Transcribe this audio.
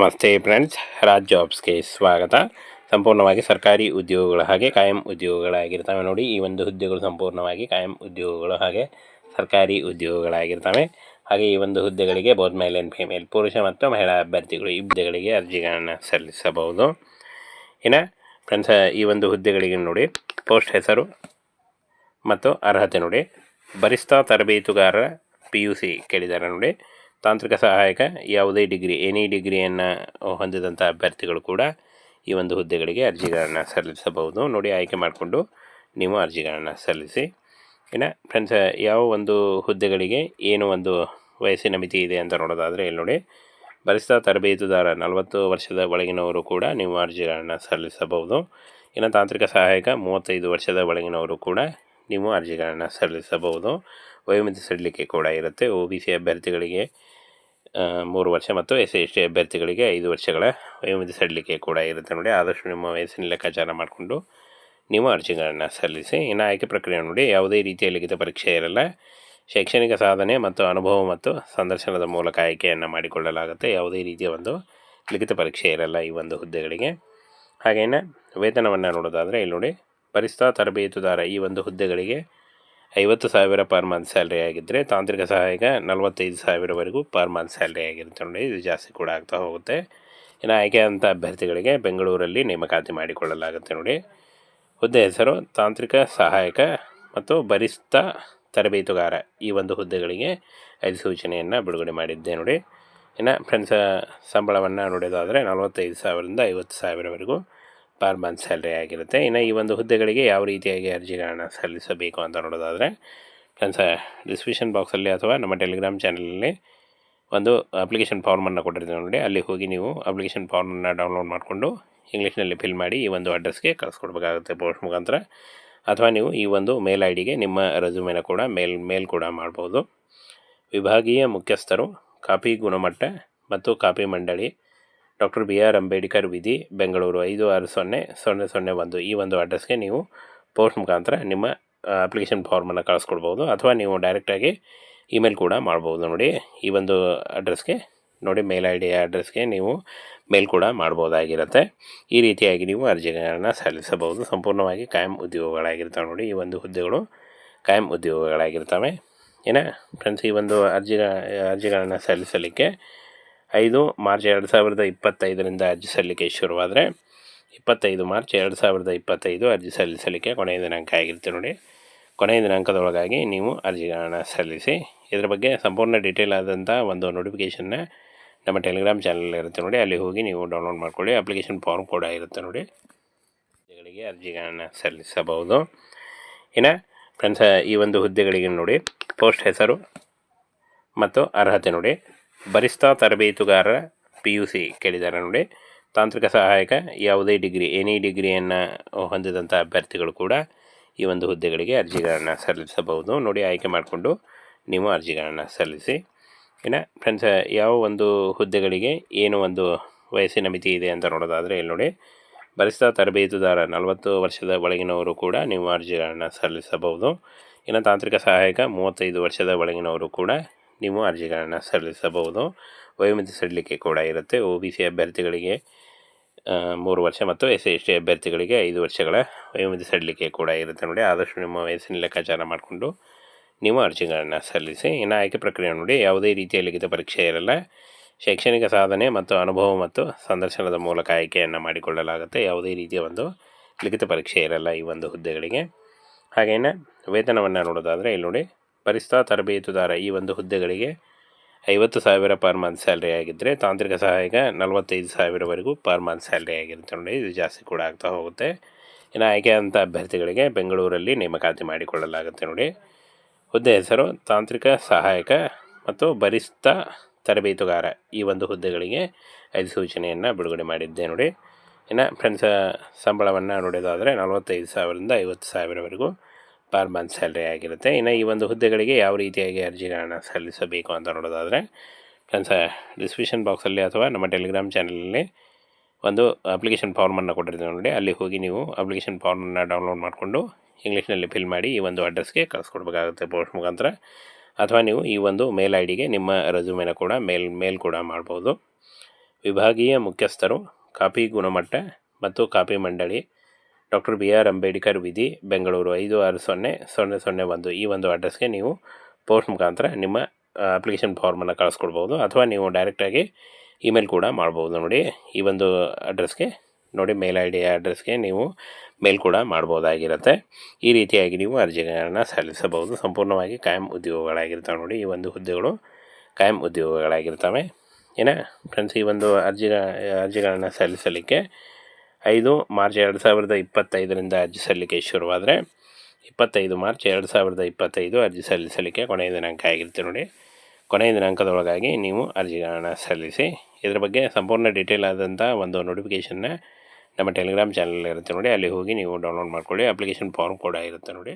ನಮಸ್ತೆ ಫ್ರೆಂಡ್ಸ್, ರಾಜ್ ಜಾಬ್ಸ್ಗೆ ಸ್ವಾಗತ. ಸಂಪೂರ್ಣವಾಗಿ ಸರ್ಕಾರಿ ಉದ್ಯೋಗಗಳು ಹಾಗೆ ಕಾಯಂ ಉದ್ಯೋಗಗಳಾಗಿರ್ತವೆ ನೋಡಿ. ಈ ಒಂದು ಹುದ್ದೆಗಳು ಸಂಪೂರ್ಣವಾಗಿ ಕಾಯಂ ಉದ್ಯೋಗಗಳು ಹಾಗೆ ಸರ್ಕಾರಿ ಉದ್ಯೋಗಗಳಾಗಿರ್ತವೆ. ಹಾಗೆ ಈ ಒಂದು ಹುದ್ದೆಗಳಿಗೆ ಬೋತ್ ಮೇಲ್ ಆ್ಯಂಡ್ ಫಿಮೇಲ್, ಪುರುಷ ಮತ್ತು ಮಹಿಳಾ ಅಭ್ಯರ್ಥಿಗಳು ಈ ಹುದ್ದೆಗಳಿಗೆ ಅರ್ಜಿಗಳನ್ನು ಸಲ್ಲಿಸಬಹುದು. ಇನ್ನು ಫ್ರೆಂಡ್ಸ್, ಈ ಒಂದು ಹುದ್ದೆಗಳಿಗೆ ನೋಡಿ ಪೋಸ್ಟ್ ಹೆಸರು ಮತ್ತು ಅರ್ಹತೆ ನೋಡಿ. ಬರಿಷ್ಠ ತರಬೇತುಗಾರರ PUC ಕೇಳಿದ್ದಾರೆ ನೋಡಿ. ತಾಂತ್ರಿಕ ಸಹಾಯಕ ಯಾವುದೇ ಡಿಗ್ರಿ, ಎನಿ ಡಿಗ್ರಿಯನ್ನು ಹೊಂದಿದಂಥ ಅಭ್ಯರ್ಥಿಗಳು ಕೂಡ ಈ ಒಂದು ಹುದ್ದೆಗಳಿಗೆ ಅರ್ಜಿಗಳನ್ನು ಸಲ್ಲಿಸಬಹುದು ನೋಡಿ. ಆಯ್ಕೆ ಮಾಡಿಕೊಂಡು ನೀವು ಅರ್ಜಿಗಳನ್ನು ಸಲ್ಲಿಸಿ. ಇನ್ನು ಫ್ರೆಂಡ್ಸ್, ಯಾವ ಒಂದು ಹುದ್ದೆಗಳಿಗೆ ಏನು ಒಂದು ವಯಸ್ಸಿನ ಮಿತಿ ಇದೆ ಅಂತ ನೋಡೋದಾದರೆ ಇಲ್ಲಿ ನೋಡಿ, ಬರಿಷ್ಠ ತರಬೇತುದಾರ 40 ವರ್ಷದ ಒಳಗಿನವರು ಕೂಡ ನೀವು ಅರ್ಜಿಗಳನ್ನು ಸಲ್ಲಿಸಬಹುದು. ಇನ್ನು ತಾಂತ್ರಿಕ ಸಹಾಯಕ 35 ವರ್ಷದ ಒಳಗಿನವರು ಕೂಡ ನೀವು ಅರ್ಜಿಗಳನ್ನು ಸಲ್ಲಿಸಬಹುದು. ವಯೋಮಿತಿ ಸಡಿಲಿಕೆ ಕೂಡ ಇರುತ್ತೆ. OBC ಅಭ್ಯರ್ಥಿಗಳಿಗೆ 3 ವರ್ಷ ಮತ್ತು SC/ST ಅಭ್ಯರ್ಥಿಗಳಿಗೆ 5 ವರ್ಷಗಳ ವಯೋಮಿತಿ ಸಡಿಲಿಕೆ ಕೂಡ ಇರುತ್ತೆ ನೋಡಿ. ಆದಷ್ಟು ನಿಮ್ಮ ವಯಸ್ಸಿನ ಲೆಕ್ಕಾಚಾರ ಮಾಡಿಕೊಂಡು ನೀವು ಅರ್ಜಿಗಳನ್ನು ಸಲ್ಲಿಸಿ. ಇನ್ನು ಆಯ್ಕೆ ಪ್ರಕ್ರಿಯೆ ನೋಡಿ, ಯಾವುದೇ ರೀತಿಯ ಲಿಖಿತ ಪರೀಕ್ಷೆ ಇರಲ್ಲ. ಶೈಕ್ಷಣಿಕ ಸಾಧನೆ ಮತ್ತು ಅನುಭವ ಮತ್ತು ಸಂದರ್ಶನದ ಮೂಲಕ ಆಯ್ಕೆಯನ್ನು ಮಾಡಿಕೊಳ್ಳಲಾಗುತ್ತೆ. ಯಾವುದೇ ರೀತಿಯ ಒಂದು ಲಿಖಿತ ಪರೀಕ್ಷೆ ಇರಲ್ಲ ಈ ಒಂದು ಹುದ್ದೆಗಳಿಗೆ. ಹಾಗೆಯೇ ವೇತನವನ್ನು ನೋಡೋದಾದರೆ ಇಲ್ಲಿ ನೋಡಿ, ಬರಿಷ್ಠ ತರಬೇತುದಾರ ಈ ಒಂದು ಹುದ್ದೆಗಳಿಗೆ 50,000 ಪರ್ ಮಂತ್ ಸ್ಯಾಲ್ರಿ ಆಗಿದ್ದರೆ, ತಾಂತ್ರಿಕ ಸಹಾಯಕ 45,000ವರೆಗೂ ಪರ್ ಮಂತ್ ಸ್ಯಾಲ್ರಿ ಆಗಿರುತ್ತೆ ನೋಡಿ. ಇದು ಜಾಸ್ತಿ ಕೂಡ ಆಗ್ತಾ ಹೋಗುತ್ತೆ. ಇನ್ನು ಆಯ್ಕೆಯಾದಂಥ ಅಭ್ಯರ್ಥಿಗಳಿಗೆ ಬೆಂಗಳೂರಲ್ಲಿ ನೇಮಕಾತಿ ಮಾಡಿಕೊಳ್ಳಲಾಗುತ್ತೆ ನೋಡಿ. ಹುದ್ದೆ ಹೆಸರು ತಾಂತ್ರಿಕ ಸಹಾಯಕ ಮತ್ತು ಬರಿಷ್ಠ ತರಬೇತುಗಾರ ಈ ಒಂದು ಹುದ್ದೆಗಳಿಗೆ ಅಧಿಸೂಚನೆಯನ್ನು ಬಿಡುಗಡೆ ಮಾಡಿದ್ದೆ ನೋಡಿ. ಇನ್ನು ಫ್ರೆಂಡ್ಸ್, ಸಂಬಳವನ್ನು ನೋಡೋದಾದರೆ 45,000ರಿಂದ 50,000ವರೆಗೂ ಪರ್ ಮಂತ್ ಸ್ಯಾಲ್ರಿ ಆಗಿರುತ್ತೆ. ಇನ್ನು ಈ ಒಂದು ಹುದ್ದೆಗಳಿಗೆ ಯಾವ ರೀತಿಯಾಗಿ ಅರ್ಜಿಗಳನ್ನು ಸಲ್ಲಿಸಬೇಕು ಅಂತ ನೋಡೋದಾದರೆ ಫ್ರೆಂಡ್ಸ್, ಡಿಸ್ಕ್ರಿಪ್ಷನ್ ಬಾಕ್ಸಲ್ಲಿ ಅಥವಾ ನಮ್ಮ ಟೆಲಿಗ್ರಾಮ್ ಚಾನಲಲ್ಲಿ ಒಂದು ಅಪ್ಲಿಕೇಶನ್ ಫಾರ್ಮನ್ನು ಕೊಟ್ಟಿರ್ತೀವಿ ನೋಡಿ. ಅಲ್ಲಿ ಹೋಗಿ ನೀವು ಅಪ್ಲಿಕೇಶನ್ ಫಾರ್ಮನ್ನು ಡೌನ್ಲೋಡ್ ಮಾಡಿಕೊಂಡು ಇಂಗ್ಲೀಷ್ನಲ್ಲಿ ಫಿಲ್ ಮಾಡಿ ಈ ಒಂದು ಅಡ್ರೆಸ್ಗೆ ಕಳಿಸ್ಕೊಡ್ಬೇಕಾಗುತ್ತೆ ಪೋಸ್ಟ್ ಮುಖಾಂತರ. ಅಥವಾ ನೀವು ಈ ಒಂದು ಮೇಲ್ IDಗೆ ನಿಮ್ಮ ರೆಸ್ಯೂಮೆನ ಕೂಡ ಮೇಲ್ ಕೂಡ ಮಾಡ್ಬೋದು. ವಿಭಾಗೀಯ ಮುಖ್ಯಸ್ಥರು, ಕಾಪಿ ಗುಣಮಟ್ಟ ಮತ್ತು ಕಾಪಿ ಮಂಡಳಿ, ಡಾಕ್ಟರ್ BR ಅಂಬೇಡ್ಕರ್ ವಿಧಿ, ಬೆಂಗಳೂರು 560001 ಈ ಒಂದು ಅಡ್ರೆಸ್ಗೆ ನೀವು ಪೋಸ್ಟ್ ಮುಖಾಂತರ ನಿಮ್ಮ ಅಪ್ಲಿಕೇಶನ್ ಫಾರ್ಮನ್ನು ಕಳಿಸ್ಕೊಡ್ಬೋದು. ಅಥವಾ ನೀವು ಡೈರೆಕ್ಟಾಗಿ ಇಮೇಲ್ ಕೂಡ ಮಾಡ್ಬೋದು ನೋಡಿ. ಈ ಒಂದು ಅಡ್ರೆಸ್ಗೆ ನೋಡಿ, ಮೇಲ್ ID ಅಡ್ರೆಸ್ಗೆ ನೀವು ಮೇಲ್ ಕೂಡ ಮಾಡ್ಬೋದಾಗಿರುತ್ತೆ. ಈ ರೀತಿಯಾಗಿ ನೀವು ಅರ್ಜಿಗಳನ್ನು ಸಲ್ಲಿಸಬಹುದು. ಸಂಪೂರ್ಣವಾಗಿ ಕಾಯಂ ಉದ್ಯೋಗಗಳಾಗಿರ್ತವೆ ನೋಡಿ. ಈ ಒಂದು ಹುದ್ದೆಗಳು ಕಾಯಂ ಉದ್ಯೋಗಗಳಾಗಿರ್ತವೆ. ಏನ ಫ್ರೆಂಡ್ಸ್, ಈ ಒಂದು ಅರ್ಜಿಗಳನ್ನು ಸಲ್ಲಿಸಲಿಕ್ಕೆ 5 ಮಾರ್ಚ್ 2025ರಿಂದ ಅರ್ಜಿ ಸಲ್ಲಿಕೆ ಶುರುವಾದರೆ 25 ಮಾರ್ಚ್ 2025 ಅರ್ಜಿ ಸಲ್ಲಿಸಲಿಕ್ಕೆ ಕೊನೆಯ ದಿನಾಂಕ ಆಗಿರುತ್ತೆ ನೋಡಿ. ಕೊನೆಯ ದಿನಾಂಕದೊಳಗಾಗಿ ನೀವು ಅರ್ಜಿಗಳನ್ನು ಸಲ್ಲಿಸಿ. ಇದರ ಬಗ್ಗೆ ಸಂಪೂರ್ಣ ಡೀಟೇಲ್ ಆದಂಥ ಒಂದು ನೋಟಿಫಿಕೇಷನ್ನ ನಮ್ಮ ಟೆಲಿಗ್ರಾಮ್ ಚಾನಲ್ ಇರುತ್ತೆ ನೋಡಿ. ಅಲ್ಲಿ ಹೋಗಿ ನೀವು ಡೌನ್ಲೋಡ್ ಮಾಡ್ಕೊಳ್ಳಿ. ಅಪ್ಲಿಕೇಶನ್ ಫಾರ್ಮ್ ಕೂಡ ಇರುತ್ತೆ ನೋಡಿ. ಹುದ್ದೆಗಳಿಗೆ ಅರ್ಜಿಗಳನ್ನು ಸಲ್ಲಿಸಬಹುದು. ಇನ್ನು ಫ್ರೆಂಡ್ಸ್, ಈ ಒಂದು ಹುದ್ದೆಗಳಿಗೆ ನೋಡಿ ಪೋಸ್ಟ್ ಹೆಸರು ಮತ್ತು ಅರ್ಹತೆ ನೋಡಿ. ಬರಿಷ್ಠ ತರಬೇತುಗಾರರ PUC ಕೇಳಿದ್ದಾರೆ ನೋಡಿ. ತಾಂತ್ರಿಕ ಸಹಾಯಕ ಯಾವುದೇ ಡಿಗ್ರಿ, ಎನಿ ಡಿಗ್ರಿಯನ್ನು ಹೊಂದಿದಂಥ ಅಭ್ಯರ್ಥಿಗಳು ಕೂಡ ಈ ಒಂದು ಹುದ್ದೆಗಳಿಗೆ ಅರ್ಜಿಗಳನ್ನು ಸಲ್ಲಿಸಬಹುದು ನೋಡಿ. ಆಯ್ಕೆ ಮಾಡಿಕೊಂಡು ನೀವು ಅರ್ಜಿಗಳನ್ನು ಸಲ್ಲಿಸಿ. ಇನ್ನು ಫ್ರೆಂಡ್ಸ್, ಯಾವ ಒಂದು ಹುದ್ದೆಗಳಿಗೆ ಏನು ಒಂದು ವಯಸ್ಸಿನ ಮಿತಿ ಇದೆ ಅಂತ ನೋಡೋದಾದರೆ ಇಲ್ಲಿ ನೋಡಿ, ಬರಿಷ್ಠ ತರಬೇತುದಾರ 40 ವರ್ಷದ ಒಳಗಿನವರು ಕೂಡ ನೀವು ಅರ್ಜಿಗಳನ್ನು ಸಲ್ಲಿಸಬಹುದು. ಇನ್ನು ತಾಂತ್ರಿಕ ಸಹಾಯಕ 35 ವರ್ಷದ ಒಳಗಿನವರು ಕೂಡ ನೀವು ಅರ್ಜಿಗಳನ್ನು ಸಲ್ಲಿಸಬಹುದು. ವಯೋಮಿತಿ ಸಡಿಲಿಕೆ ಕೂಡ ಇರುತ್ತೆ. OBC ಅಭ್ಯರ್ಥಿಗಳಿಗೆ 3 ವರ್ಷ ಮತ್ತು SC/ST ಅಭ್ಯರ್ಥಿಗಳಿಗೆ 5 ವರ್ಷಗಳ ವಯೋಮಿತಿ ಸಡಿಲಿಕೆ ಕೂಡ ಇರುತ್ತೆ ನೋಡಿ. ಆದಷ್ಟು ನಿಮ್ಮ ವಯಸ್ಸಿನ ಲೆಕ್ಕಾಚಾರ ಮಾಡಿಕೊಂಡು ನೀವು ಅರ್ಜಿಗಳನ್ನು ಸಲ್ಲಿಸಿ. ಇನ್ನು ಆಯ್ಕೆ ಪ್ರಕ್ರಿಯೆ ನೋಡಿ, ಯಾವುದೇ ರೀತಿಯ ಲಿಖಿತ ಪರೀಕ್ಷೆ ಇರಲ್ಲ. ಶೈಕ್ಷಣಿಕ ಸಾಧನೆ ಮತ್ತು ಅನುಭವ ಮತ್ತು ಸಂದರ್ಶನದ ಮೂಲಕ ಆಯ್ಕೆಯನ್ನು ಮಾಡಿಕೊಳ್ಳಲಾಗುತ್ತೆ. ಯಾವುದೇ ರೀತಿಯ ಒಂದು ಲಿಖಿತ ಪರೀಕ್ಷೆ ಇರಲ್ಲ ಈ ಒಂದು ಹುದ್ದೆಗಳಿಗೆ. ಹಾಗೆಯೇ ವೇತನವನ್ನು ನೋಡೋದಾದರೆ ಇಲ್ಲಿ ನೋಡಿ, ಬರಿಷ್ಠ ತರಬೇತುದಾರ ಈ ಒಂದು ಹುದ್ದೆಗಳಿಗೆ 50,000 ಪರ್ ಮಂತ್ ಸ್ಯಾಲ್ರಿ ಆಗಿದ್ದರೆ, ತಾಂತ್ರಿಕ ಸಹಾಯಕ 45,000ವರೆಗೂ ಪರ್ ಮಂತ್ ಸ್ಯಾಲ್ರಿ ಆಗಿರುತ್ತೆ ನೋಡಿ. ಇದು ಜಾಸ್ತಿ ಕೂಡ ಆಗ್ತಾ ಹೋಗುತ್ತೆ. ಇನ್ನು ಆಯ್ಕೆಯಾದಂಥ ಅಭ್ಯರ್ಥಿಗಳಿಗೆ ಬೆಂಗಳೂರಲ್ಲಿ ನೇಮಕಾತಿ ಮಾಡಿಕೊಳ್ಳಲಾಗುತ್ತೆ ನೋಡಿ. ಹುದ್ದೆ ಹೆಸರು ತಾಂತ್ರಿಕ ಸಹಾಯಕ ಮತ್ತು ಬರಿಷ್ಠ ತರಬೇತುಗಾರ ಈ ಒಂದು ಹುದ್ದೆಗಳಿಗೆ ಅಧಿಸೂಚನೆಯನ್ನು ಬಿಡುಗಡೆ ಮಾಡಿದ್ದೆ ನೋಡಿ. ಇನ್ನು ಫ್ರೆಂಡ್ಸ್, ಸಂಬಳವನ್ನು ನೋಡೋದಾದರೆ 45,000ರಿಂದ 50,000ವರೆಗೂ ಪರ್ ಮಂತ್ ಸ್ಯಾಲ್ರಿ ಆಗಿರುತ್ತೆ. ಇನ್ನು ಈ ಒಂದು ಹುದ್ದೆಗಳಿಗೆ ಯಾವ ರೀತಿಯಾಗಿ ಅರ್ಜಿಗಳನ್ನು ಸಲ್ಲಿಸಬೇಕು ಅಂತ ನೋಡೋದಾದರೆ ಫ್ರೆಂಡ್ಸ್, ಡಿಸ್ಕ್ರಿಪ್ಷನ್ ಬಾಕ್ಸಲ್ಲಿ ಅಥವಾ ನಮ್ಮ ಟೆಲಿಗ್ರಾಮ್ ಚಾನಲಲ್ಲಿ ಒಂದು ಅಪ್ಲಿಕೇಶನ್ ಫಾರ್ಮನ್ನು ಕೊಟ್ಟಿರ್ತೀವಿ ನೋಡಿ. ಅಲ್ಲಿ ಹೋಗಿ ನೀವು ಅಪ್ಲಿಕೇಶನ್ ಫಾರ್ಮನ್ನು ಡೌನ್ಲೋಡ್ ಮಾಡಿಕೊಂಡು ಇಂಗ್ಲೀಷ್ನಲ್ಲಿ ಫಿಲ್ ಮಾಡಿ ಈ ಒಂದು ಅಡ್ರೆಸ್ಗೆ ಕಳಿಸ್ಕೊಡ್ಬೇಕಾಗುತ್ತೆ ಪೋಸ್ಟ್ ಮುಖಾಂತರ. ಅಥವಾ ನೀವು ಈ ಒಂದು ಮೇಲ್ IDಗೆ ನಿಮ್ಮ ರೆಸ್ಯೂಮೆನ ಕೂಡ ಮೇಲ್ ಕೂಡ ಮಾಡ್ಬೋದು. ವಿಭಾಗೀಯ ಮುಖ್ಯಸ್ಥರು, ಕಾಪಿ ಗುಣಮಟ್ಟ ಮತ್ತು ಕಾಪಿ ಮಂಡಳಿ, ಡಾಕ್ಟರ್ ಬಿ ಆರ್ ಅಂಬೇಡ್ಕರ್ ವಿಧಿ, ಬೆಂಗಳೂರು 560001 ಈ ಒಂದು ಅಡ್ರೆಸ್ಗೆ ನೀವು ಪೋಸ್ಟ್ ಮುಖಾಂತರ ನಿಮ್ಮ ಅಪ್ಲಿಕೇಶನ್ ಫಾರ್ಮನ್ನು ಕಳಿಸ್ಕೊಡ್ಬೋದು, ಅಥವಾ ನೀವು ಡೈರೆಕ್ಟಾಗಿ ಇಮೇಲ್ ಕೂಡ ಮಾಡ್ಬೋದು. ನೋಡಿ, ಈ ಒಂದು ಅಡ್ರೆಸ್ಗೆ ನೋಡಿ, ಮೇಲ್ ಐ ಡಿ ಅಡ್ರೆಸ್ಗೆ ನೀವು ಮೇಲ್ ಕೂಡ ಮಾಡ್ಬೋದಾಗಿರುತ್ತೆ. ಈ ರೀತಿಯಾಗಿ ನೀವು ಅರ್ಜಿಗಳನ್ನು ಸಲ್ಲಿಸಬಹುದು. ಸಂಪೂರ್ಣವಾಗಿ ಕಾಯಂ ಉದ್ಯೋಗಗಳಾಗಿರ್ತವೆ. ನೋಡಿ, ಈ ಒಂದು ಹುದ್ದೆಗಳು ಕಾಯಂ ಉದ್ಯೋಗಗಳಾಗಿರ್ತವೆ. ಏನ ಫ್ರೆಂಡ್ಸ್, ಈ ಒಂದು ಅರ್ಜಿಗಳನ್ನು ಸಲ್ಲಿಸಲಿಕ್ಕೆ 5 ಮಾರ್ಚ್ 2025ರಿಂದ ಅರ್ಜಿ ಸಲ್ಲಿಕೆ ಶುರುವಾದರೆ 25 ಮಾರ್ಚ್ 2025 ಅರ್ಜಿ ಸಲ್ಲಿಸಲಿಕ್ಕೆ ಕೊನೆಯ ದಿನಾಂಕ ಆಗಿರುತ್ತೆ. ನೋಡಿ, ಕೊನೆಯ ದಿನಾಂಕದೊಳಗಾಗಿ ನೀವು ಅರ್ಜಿಗಳನ್ನು ಸಲ್ಲಿಸಿ. ಇದರ ಬಗ್ಗೆ ಸಂಪೂರ್ಣ ಡೀಟೇಲ್ ಆದಂಥ ಒಂದು ನೋಟಿಫಿಕೇಷನ್ನ ನಮ್ಮ ಟೆಲಿಗ್ರಾಮ್ ಚಾನಲ್ ಇರುತ್ತೆ ನೋಡಿ, ಅಲ್ಲಿ ಹೋಗಿ ನೀವು ಡೌನ್ಲೋಡ್ ಮಾಡ್ಕೊಳ್ಳಿ. ಅಪ್ಲಿಕೇಶನ್ ಫಾರ್ಮ್ ಕೂಡ ಇರುತ್ತೆ ನೋಡಿ.